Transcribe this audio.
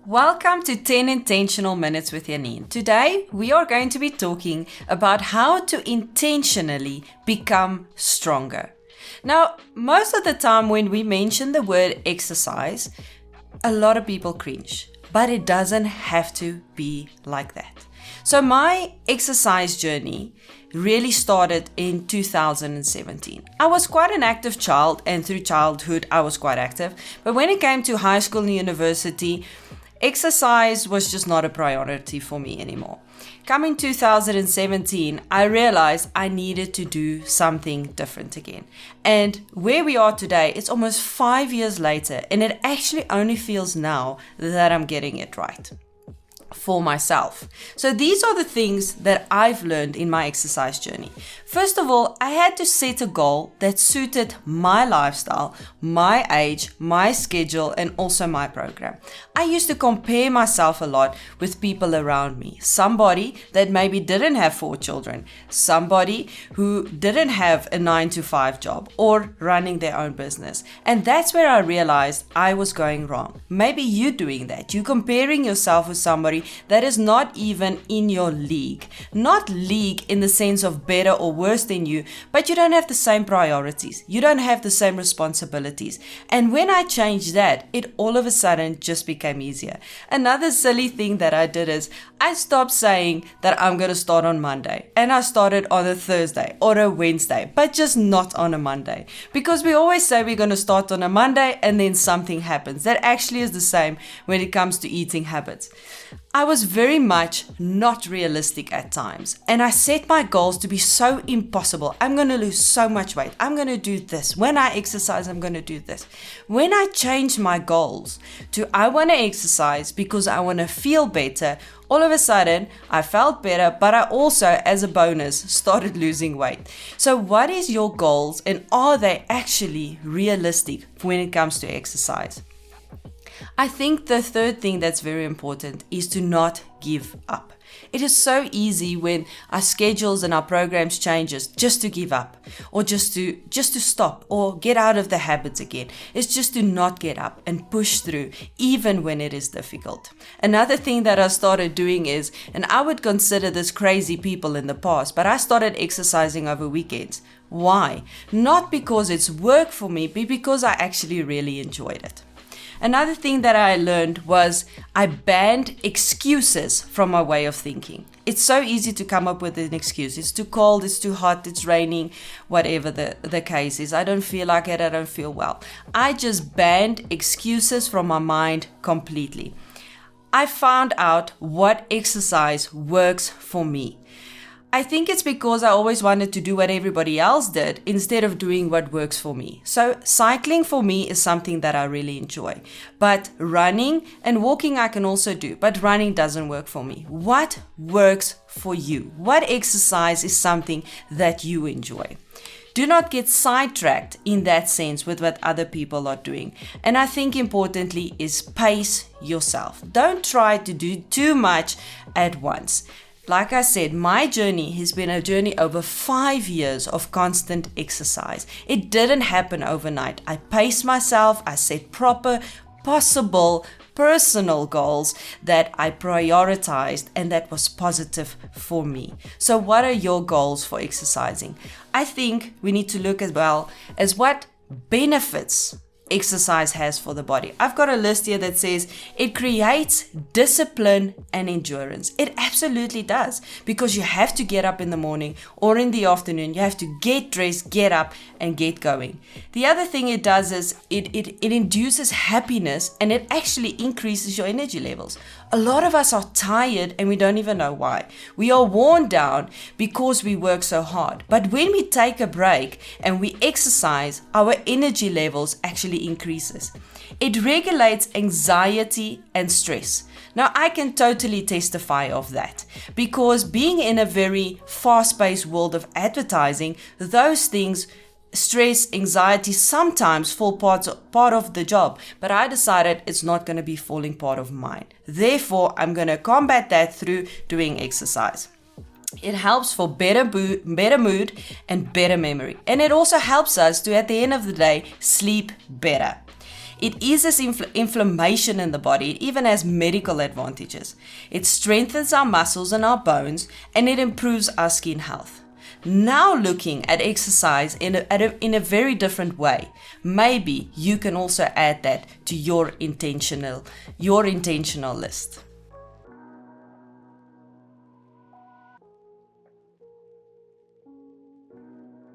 Welcome to 10 Intentional Minutes with Janine. Today, we are going to be talking about how to intentionally become stronger. Now, most of the time when we mention the word exercise, a lot of people cringe, but it doesn't have to be like that. So my exercise journey really started in 2017. I was quite an active child, and through childhood I was quite active, but when it came to high school and university, exercise was just not a priority for me anymore. Coming 2017, I realized I needed to do something different again. And where we are today, it's almost 5 years later, and it actually only feels now that I'm getting it right for myself. So these are the things that I've learned in my exercise journey. First of all, I had to set a goal that suited my lifestyle, my age, my schedule, and also my program. I used to compare myself a lot with people around me. Somebody that maybe didn't have 4 children, somebody who didn't have a 9-to-5 job or running their own business. And that's where I realized I was going wrong. Maybe you're doing that. You're comparing yourself with somebody that is not even in your league. Not league in the sense of better or worse than you, but you don't have the same priorities. You don't have the same responsibilities. And when I changed that, it all of a sudden just became easier. Another silly thing that I did is I stopped saying that I'm going to start on Monday, and I started on a Thursday or a Wednesday, but just not on a Monday. Because we always say we're going to start on a Monday and then something happens. That actually is the same when it comes to eating habits. I was very much not realistic at times, and I set my goals to be so impossible. I'm going to lose so much weight. I'm going to do this. When I exercise, I'm going to do this. When I changed my goals to I want to exercise because I want to feel better, all of a sudden I felt better, but I also, as a bonus, started losing weight. So what is your goals, and are they actually realistic when it comes to exercise? I think the third thing that's very important is to not give up. It is so easy when our schedules and our programs changes just to give up, or just to stop or get out of the habits again. It's just to not get up and push through even when it is difficult. Another thing that I started doing is, and I would consider this crazy people in the past, but I started exercising over weekends. Why? Not because it's work for me, but because I actually really enjoyed it. Another thing that I learned was I banned excuses from my way of thinking. It's so easy to come up with an excuse. It's too cold, it's too hot, it's raining, whatever the case is. I don't feel like it, I don't feel well. I just banned excuses from my mind completely. I found out what exercise works for me. I think it's because I always wanted to do what everybody else did instead of doing what works for me. So cycling for me is something that I really enjoy. But running and walking I can also do, but running doesn't work for me. What works for you? What exercise is something that you enjoy? Do not get sidetracked in that sense with what other people are doing. And I think importantly is pace yourself. Don't try to do too much at once. Like I said, my journey has been a journey over 5 years of constant exercise. It didn't happen overnight. I paced myself. I set proper, possible, personal goals that I prioritized and that was positive for me. So what are your goals for exercising? I think we need to look as well as what benefits exercise has for the body. I've got a list here that says it creates discipline and endurance. It absolutely does, because you have to get up in the morning or in the afternoon. You have to get dressed, get up and get going. The other thing it does is it induces happiness, and it actually increases your energy levels. A lot of us are tired and we don't even know why. We are worn down because we work so hard. But when we take a break and we exercise, our energy levels actually increases. It regulates anxiety and stress. Now, I can totally testify of that, because being in a very fast-paced world of advertising, those things, stress, anxiety, sometimes fall part of the job, but I decided it's not going to be falling part of mine. Therefore, I'm going to combat that through doing exercise. It helps for better mood and better memory. And it also helps us to, at the end of the day, sleep better. It eases inflammation in the body. It even has medical advantages. It strengthens our muscles and our bones, and it improves our skin health. Now looking at exercise in a very different way, maybe you can also add that to your intentional list.